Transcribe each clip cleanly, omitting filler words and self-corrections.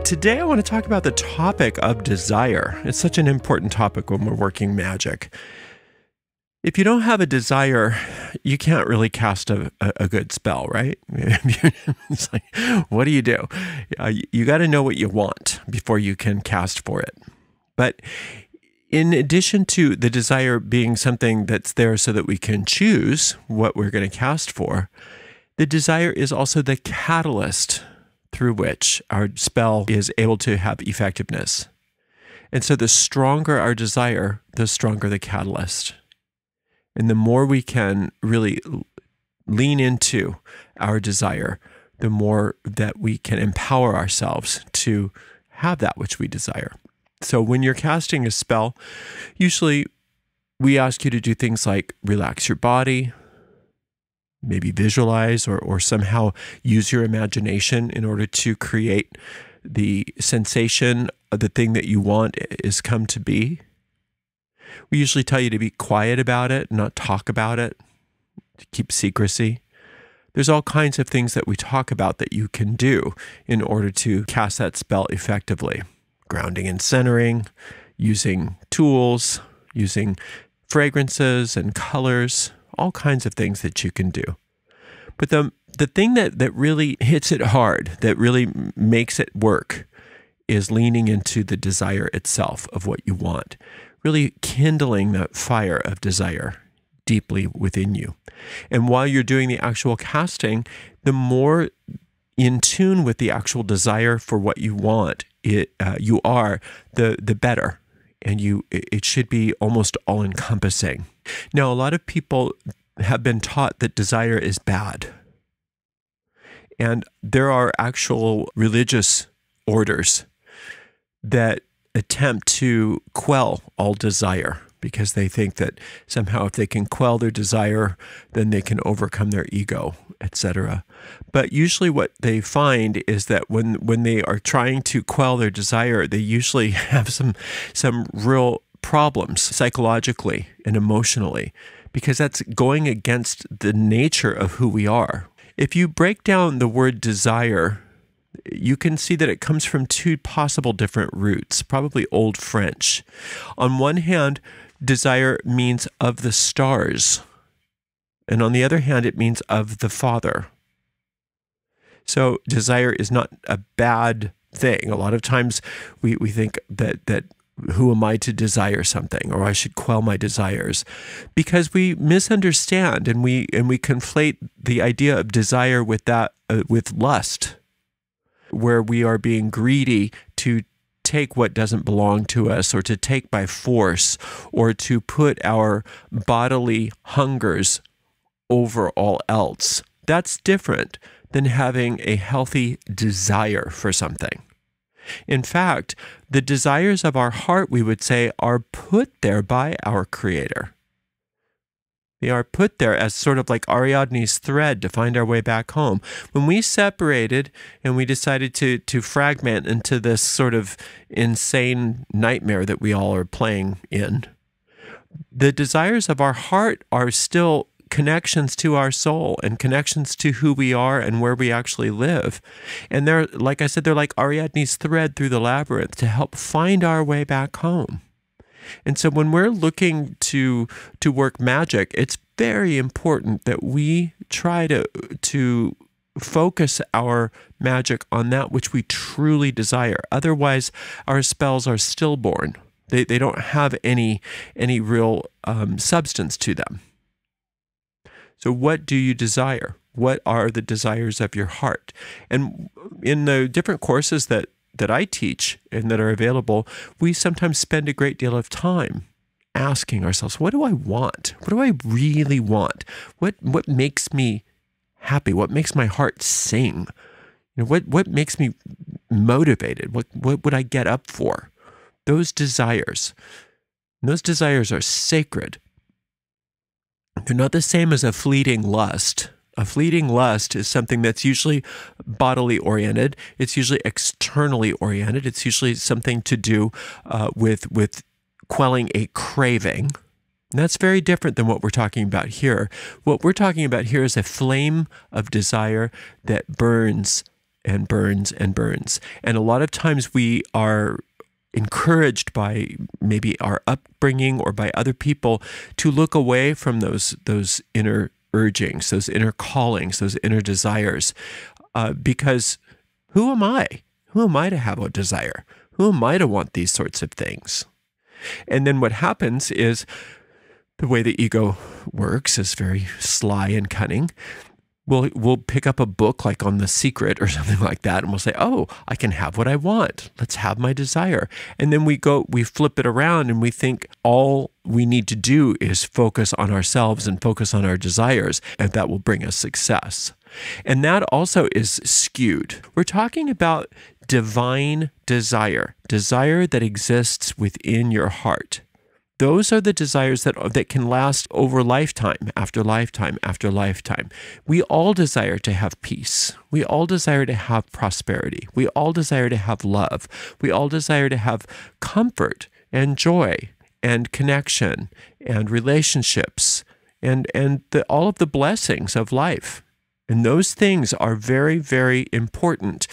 Today I want to talk about the topic of desire. It's such an important topic when we're working magic. If you don't have a desire, you can't really cast a good spell, right? It's like, what do? You got to know what you want before you can cast for it. But in addition to the desire being something that's there so that we can choose what we're going to cast for, the desire is also the catalyst through which our spell is able to have effectiveness. And so the stronger our desire, the stronger the catalyst. And the more we can really lean into our desire, the more that we can empower ourselves to have that which we desire. So when you're casting a spell, usually we ask you to do things like relax your body, maybe visualize or somehow use your imagination in order to create the sensation of the thing that you want is come to be. We usually tell you to be quiet about it, not talk about it, to keep secrecy. There's all kinds of things that we talk about that you can do in order to cast that spell effectively. Grounding and centering, using tools, using fragrances and colors, all kinds of things that you can do. But the thing that really hits it hard, that really makes it work, is leaning into the desire itself of what you want. Really kindling that fire of desire deeply within you. And while you're doing the actual casting, the more in tune with the actual desire for what you want you are, the better. And it should be almost all-encompassing. Now, a lot of people have been taught that desire is bad. And there are actual religious orders that attempt to quell all desire because they think that somehow if they can quell their desire, then they can overcome their ego, etc. But usually what they find is that when they are trying to quell their desire, they usually have some real problems psychologically and emotionally, because that's going against the nature of who we are. If you break down the word desire, you can see that it comes from two possible different roots, probably Old French. On one hand, desire means of the stars, and on the other hand, it means of the Father. So desire is not a bad thing. A lot of times we think that who am I to desire something, or I should quell my desires, because we misunderstand and we conflate the idea of desire with that with lust, where we are being greedy to take what doesn't belong to us, or to take by force, or to put our bodily hungers over all else. That's different than having a healthy desire for something. In fact, the desires of our heart, we would say, are put there by our Creator. They are put there as sort of like Ariadne's thread to find our way back home. When we separated and we decided to fragment into this sort of insane nightmare that we all are playing in, the desires of our heart are still connections to our soul and connections to who we are and where we actually live. And they're, like I said, they're like Ariadne's thread through the labyrinth to help find our way back home. And so when we're looking to work magic, it's very important that we try to focus our magic on that which we truly desire. Otherwise, our spells are stillborn. They don't have any real substance to them. So what do you desire? What are the desires of your heart? And in the different courses that I teach and that are available, we sometimes spend a great deal of time asking ourselves, what do I want? What do I really want? What makes me happy? What makes my heart sing? You know, what makes me motivated? What would I get up for? Those desires. And those desires are sacred. They're not the same as a fleeting lust. A fleeting lust is something that's usually bodily oriented. It's usually externally oriented. It's usually something to do with quelling a craving. And that's very different than what we're talking about here. What we're talking about here is a flame of desire that burns and burns and burns. And a lot of times we are encouraged by maybe our upbringing or by other people to look away from those inner urgings, those inner callings, those inner desires, because who am I? Who am I to have a desire? Who am I to want these sorts of things? And then what happens is the way the ego works is very sly and cunning. We'll pick up a book like on The Secret or something like that, and we'll say, oh, I can have what I want. Let's have my desire. And then we flip it around and we think all we need to do is focus on ourselves and focus on our desires, and that will bring us success. And that also is skewed. We're talking about divine desire, desire that exists within your heart. Those are the desires that can last over lifetime after lifetime after lifetime. We all desire to have peace. We all desire to have prosperity. We all desire to have love. We all desire to have comfort and joy and connection and relationships and all of the blessings of life. And those things are very, very important.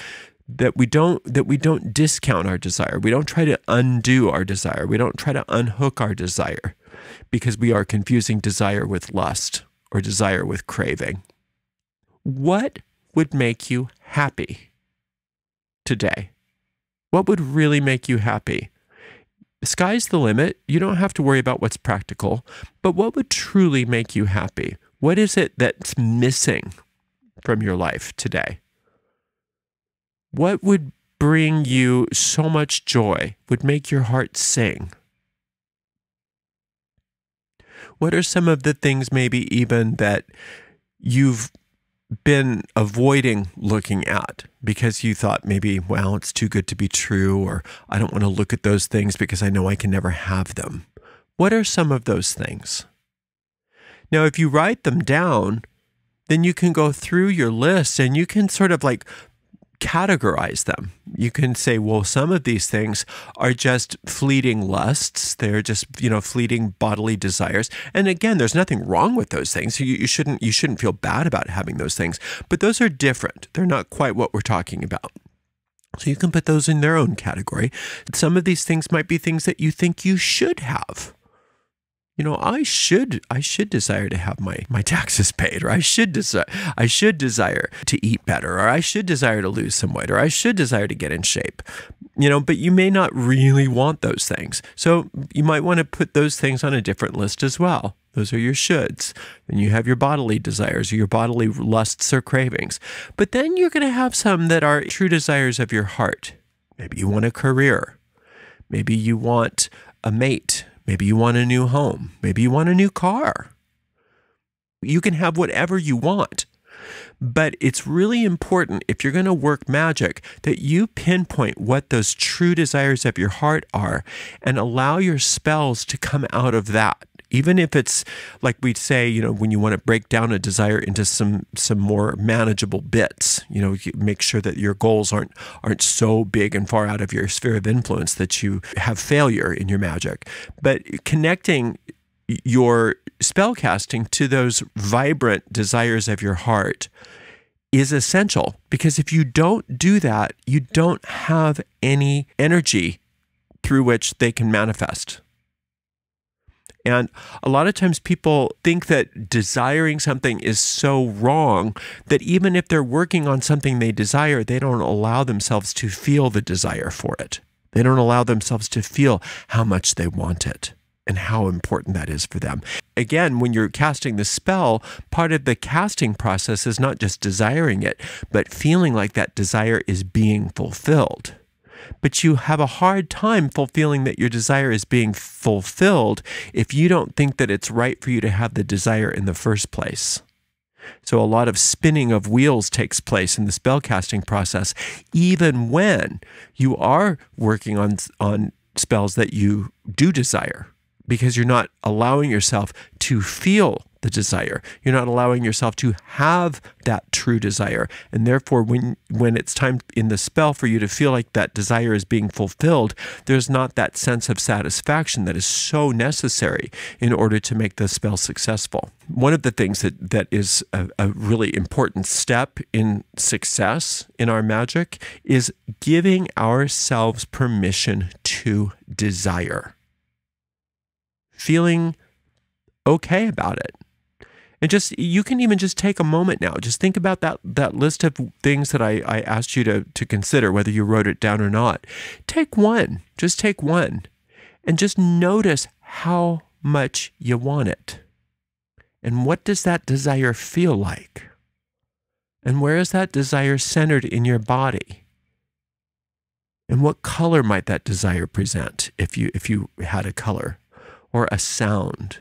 That we don't discount our desire. We don't try to undo our desire. We don't try to unhook our desire, because we are confusing desire with lust or desire with craving. What would make you happy today? What would really make you happy? The sky's the limit. You don't have to worry about what's practical, but what would truly make you happy? What is it that's missing from your life today? What would bring you so much joy, would make your heart sing? What are some of the things maybe even that you've been avoiding looking at because you thought maybe, well, it's too good to be true, or I don't want to look at those things because I know I can never have them? What are some of those things? Now, if you write them down, then you can go through your list and you can sort of like categorize them. You can say, well, some of these things are just fleeting lusts. They're just, fleeting bodily desires. And again, there's nothing wrong with those things. You shouldn't feel bad about having those things, but those are different. They're not quite what we're talking about. So you can put those in their own category. Some of these things might be things that you think you should have. I should desire to have my taxes paid, or I should desire to eat better, or I should desire to lose some weight, or I should desire to get in shape. But you may not really want those things. So you might want to put those things on a different list as well. Those are your shoulds. Then you have your bodily desires, or your bodily lusts or cravings. But then you're going to have some that are true desires of your heart. Maybe you want a career. Maybe you want a mate. Maybe you want a new home. Maybe you want a new car. You can have whatever you want. But it's really important, if you're going to work magic, that you pinpoint what those true desires of your heart are and allow your spells to come out of that. Even if it's like we'd say, when you want to break down a desire into some more manageable bits, you make sure that your goals aren't so big and far out of your sphere of influence that you have failure in your magic. But connecting your spell casting to those vibrant desires of your heart is essential, because if you don't do that, you don't have any energy through which they can manifest. And a lot of times people think that desiring something is so wrong that even if they're working on something they desire, they don't allow themselves to feel the desire for it. They don't allow themselves to feel how much they want it and how important that is for them. Again, when you're casting the spell, part of the casting process is not just desiring it, but feeling like that desire is being fulfilled. But you have a hard time fulfilling that your desire is being fulfilled if you don't think that it's right for you to have the desire in the first place. So a lot of spinning of wheels takes place in the spellcasting process, even when you are working on spells that you do desire, because you're not allowing yourself to feel the desire. You're not allowing yourself to have that true desire. And therefore, when it's time in the spell for you to feel like that desire is being fulfilled, there's not that sense of satisfaction that is so necessary in order to make the spell successful. One of the things that is a really important step in success in our magic is giving ourselves permission to desire. Feeling okay about it. And you can even just take a moment now. Just think about that list of things that I asked you to consider, whether you wrote it down or not. Take one. Just take one. And just notice how much you want it. And what does that desire feel like? And where is that desire centered in your body? And what color might that desire present if you had a color, or a sound,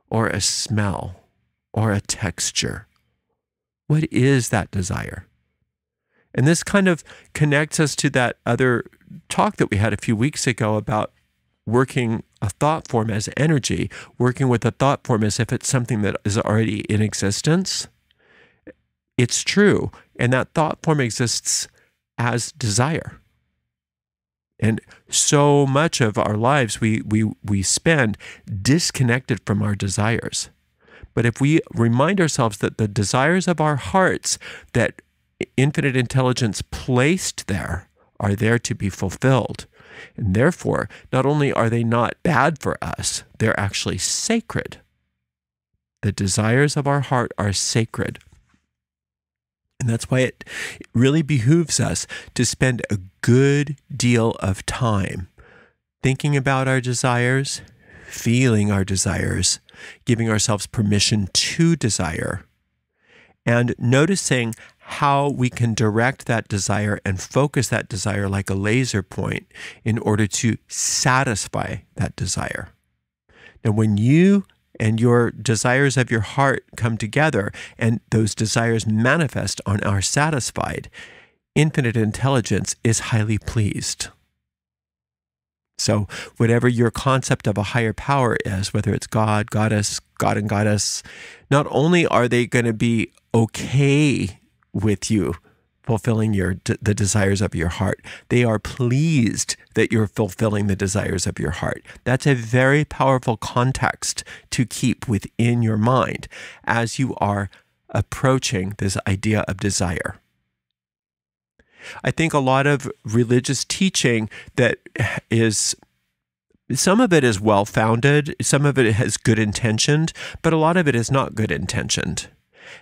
or a smell, or a texture? What is that desire? And this kind of connects us to that other talk that we had a few weeks ago about working a thought form as energy, working with a thought form as if it's something that is already in existence. It's true, and that thought form exists as desire. And so much of our lives we spend disconnected from our desires. But if we remind ourselves that the desires of our hearts that infinite intelligence placed there are there to be fulfilled, and therefore, not only are they not bad for us, they're actually sacred. The desires of our heart are sacred. And that's why it really behooves us to spend a good deal of time thinking about our desires, feeling our desires, giving ourselves permission to desire, and noticing how we can direct that desire and focus that desire like a laser point in order to satisfy that desire. Now, when you and your desires of your heart come together and those desires manifest and are satisfied, infinite intelligence is highly pleased. So whatever your concept of a higher power is, whether it's God, goddess, God and goddess, not only are they going to be okay with you fulfilling the desires of your heart, they are pleased that you're fulfilling the desires of your heart. That's a very powerful context to keep within your mind as you are approaching this idea of desire. I think a lot of religious teaching that is, some of it is well-founded, some of it has good intentioned, but a lot of it is not good intentioned,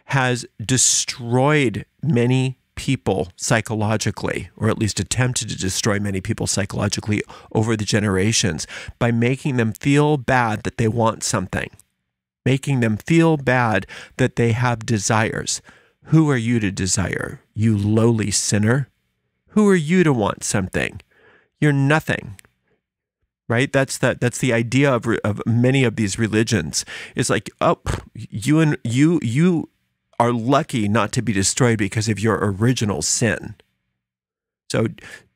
has destroyed many people psychologically, or at least attempted to destroy many people psychologically over the generations by making them feel bad that they want something, making them feel bad that they have desires. Who are you to desire, you lowly sinner? Who are you to want something? You're nothing. Right? That's the idea of many of these religions. It's like, oh, you are lucky not to be destroyed because of your original sin. So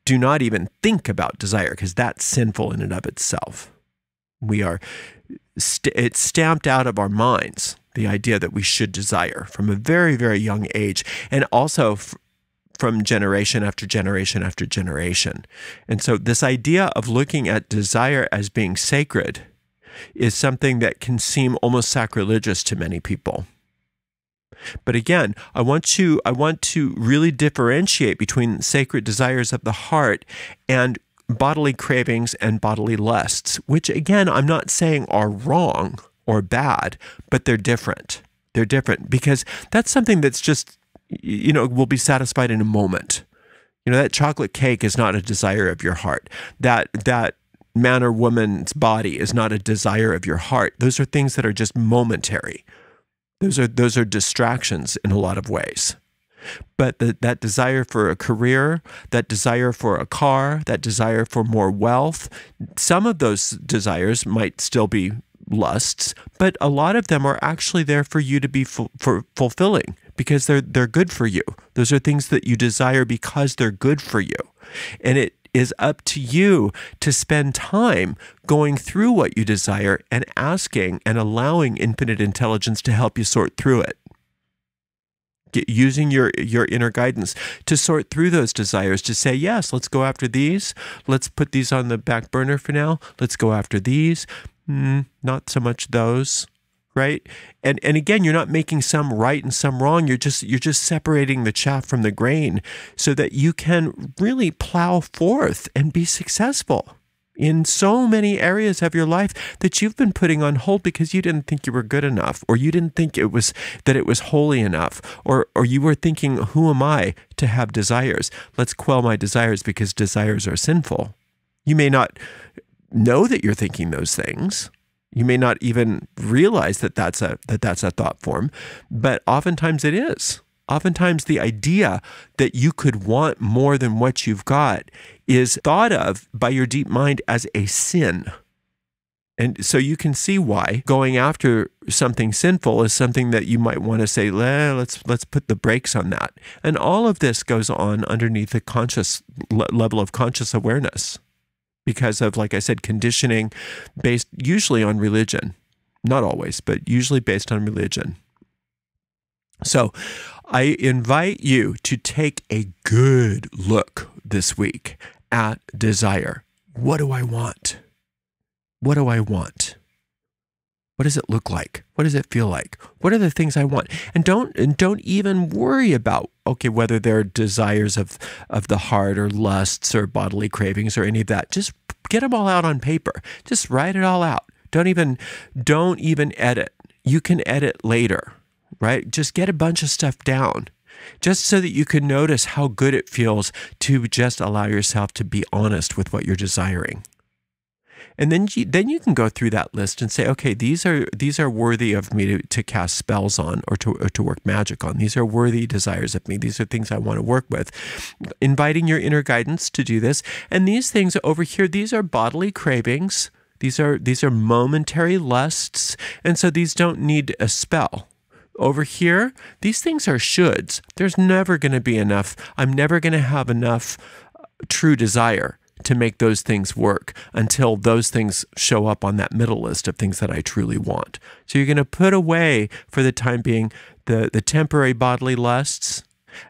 do not even think about desire, because that's sinful in and of itself. It's stamped out of our minds, the idea that we should desire from a very, very young age, and also from generation after generation after generation. And so this idea of looking at desire as being sacred is something that can seem almost sacrilegious to many people. But again, I want to really differentiate between sacred desires of the heart and bodily cravings and bodily lusts, which again, I'm not saying are wrong or bad, but they're different. They're different because that's something that's just, will be satisfied in a moment. That chocolate cake is not a desire of your heart. That man or woman's body is not a desire of your heart. Those are things that are just momentary. Those are distractions in a lot of ways. But that desire for a career, that desire for a car, that desire for more wealth, some of those desires might still be lusts, but a lot of them are actually there for you to be fulfilling because they're good for you. Those are things that you desire because they're good for you. And is up to you to spend time going through what you desire and asking and allowing infinite intelligence to help you sort through it. Using your inner guidance to sort through those desires, to say, yes, let's go after these. Let's put these on the back burner for now. Let's go after these. Not so much those, right? And again, you're not making some right and some wrong. You're just separating the chaff from the grain so that you can really plow forth and be successful in so many areas of your life that you've been putting on hold because you didn't think you were good enough, or you didn't think it was holy enough, or you were thinking, who am I to have desires? Let's quell my desires because desires are sinful. You may not know that you're thinking those things. You may not even realize that that's a thought form, but oftentimes it is. Oftentimes the idea that you could want more than what you've got is thought of by your deep mind as a sin. And so you can see why going after something sinful is something that you might want to say, let's put the brakes on that. And all of this goes on underneath the conscious level of conscious awareness because of, like I said, conditioning based usually on religion. Not always, but usually based on religion. So I invite you to take a good look this week at desire. What do I want? What do I want? What does it look like? What does it feel like? What are the things I want? And don't even worry about, okay, whether they're desires of the heart or lusts or bodily cravings or any of that. Just get them all out on paper. Just write it all out. Don't even edit. You can edit later. Right? Just get a bunch of stuff down just so that you can notice how good it feels to just allow yourself to be honest with what you're desiring. And then you can go through that list and say, okay, these are worthy of me to cast spells on or to work magic on. Are worthy desires of me. These are things I want to work with. Inviting your inner guidance to do this. And these things over here, these are bodily cravings. These are momentary lusts. And so these don't need a spell. Over here, these things are shoulds. There's never going to be enough. I'm never going to have enough true desire to make those things work until those things show up on that middle list of things that I truly want. So you're going to put away for the time being the temporary bodily lusts,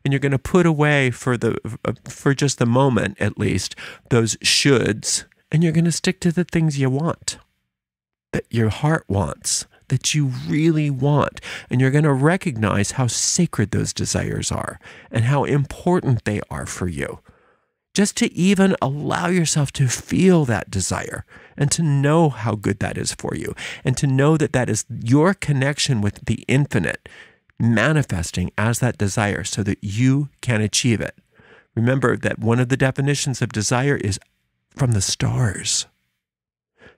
and you're going to put away for just the moment at least those shoulds, and you're going to stick to the things you want, that your heart wants, that you really want. And you're going to recognize how sacred those desires are and how important they are for you. Just to even allow yourself to feel that desire and to know how good that is for you and to know that that is your connection with the infinite manifesting as that desire so that you can achieve it. Remember that one of the definitions of desire is from the stars.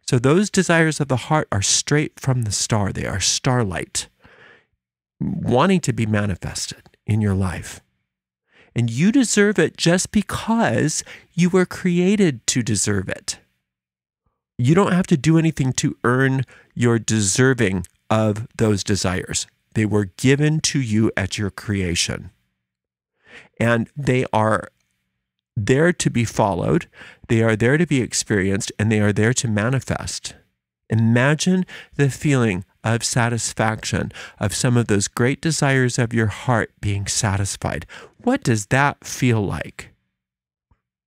So those desires of the heart are straight from the star. They are starlight, wanting to be manifested in your life. And you deserve it just because you were created to deserve it. You don't have to do anything to earn your deserving of those desires. They were given to you at your creation. And they are there to be followed, they are there to be experienced, and they are there to manifest. Imagine the feeling of satisfaction of some of those great desires of your heart being satisfied. What does that feel like?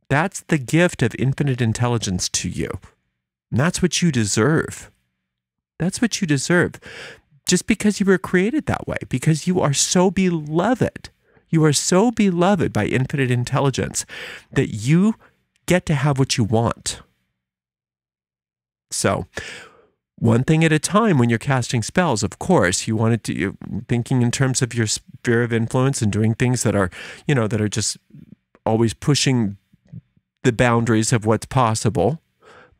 That's the gift of infinite intelligence to you. And that's what you deserve. That's what you deserve. Just because you were created that way, because you are so beloved. You are so beloved by infinite intelligence that you get to have what you want. So, one thing at a time when you're casting spells, of course, you're thinking in terms of your sphere of influence and doing things that are, that are just always pushing the boundaries of what's possible,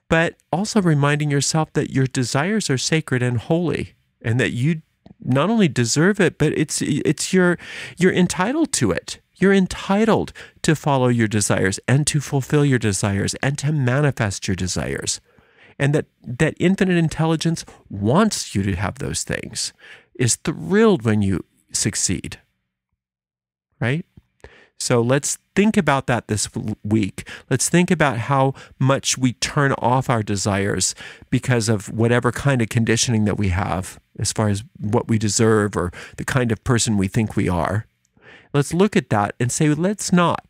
but also reminding yourself that your desires are sacred and holy and that you not only deserve it, but you're entitled to it. You're entitled to follow your desires and to fulfill your desires and to manifest your desires. And that infinite intelligence wants you to have those things, is thrilled when you succeed, right? So let's think about that this week. Let's think about how much we turn off our desires because of whatever kind of conditioning that we have as far as what we deserve or the kind of person we think we are. Let's look at that and say, let's not.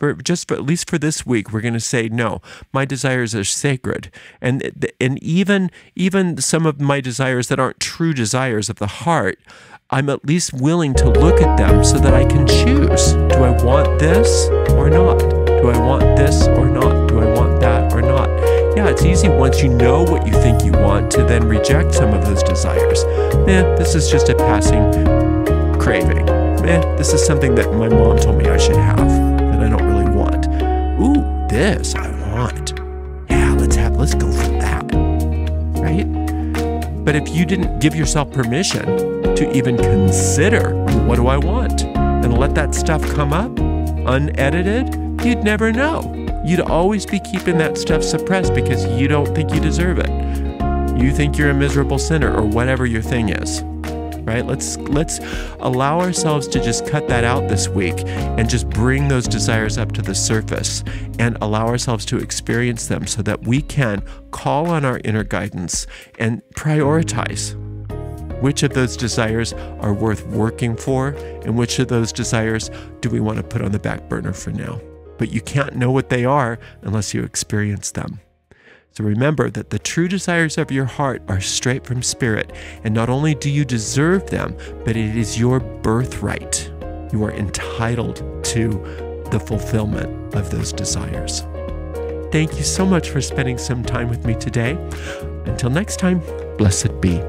At least for this week, we're going to say, no, my desires are sacred. And even some of my desires that aren't true desires of the heart, I'm at least willing to look at them so that I can choose. Do I want this or not? Do I want this or not? Do I want that or not? Yeah, it's easy once you know what you think you want to then reject some of those desires. This is just a passing craving. This is something that my mom told me I should have that I don't really want. Ooh, this I want. Yeah, let's go for that. Right? But if you didn't give yourself permission to even consider, what do I want? And let that stuff come up unedited, you'd never know. You'd always be keeping that stuff suppressed because you don't think you deserve it. You think you're a miserable sinner or whatever your thing is. Right? Let's allow ourselves to just cut that out this week and just bring those desires up to the surface and allow ourselves to experience them so that we can call on our inner guidance and prioritize which of those desires are worth working for and which of those desires do we want to put on the back burner for now. But you can't know what they are unless you experience them. So remember that the true desires of your heart are straight from Spirit, and not only do you deserve them, but it is your birthright. You are entitled to the fulfillment of those desires. Thank you so much for spending some time with me today. Until next time, blessed be.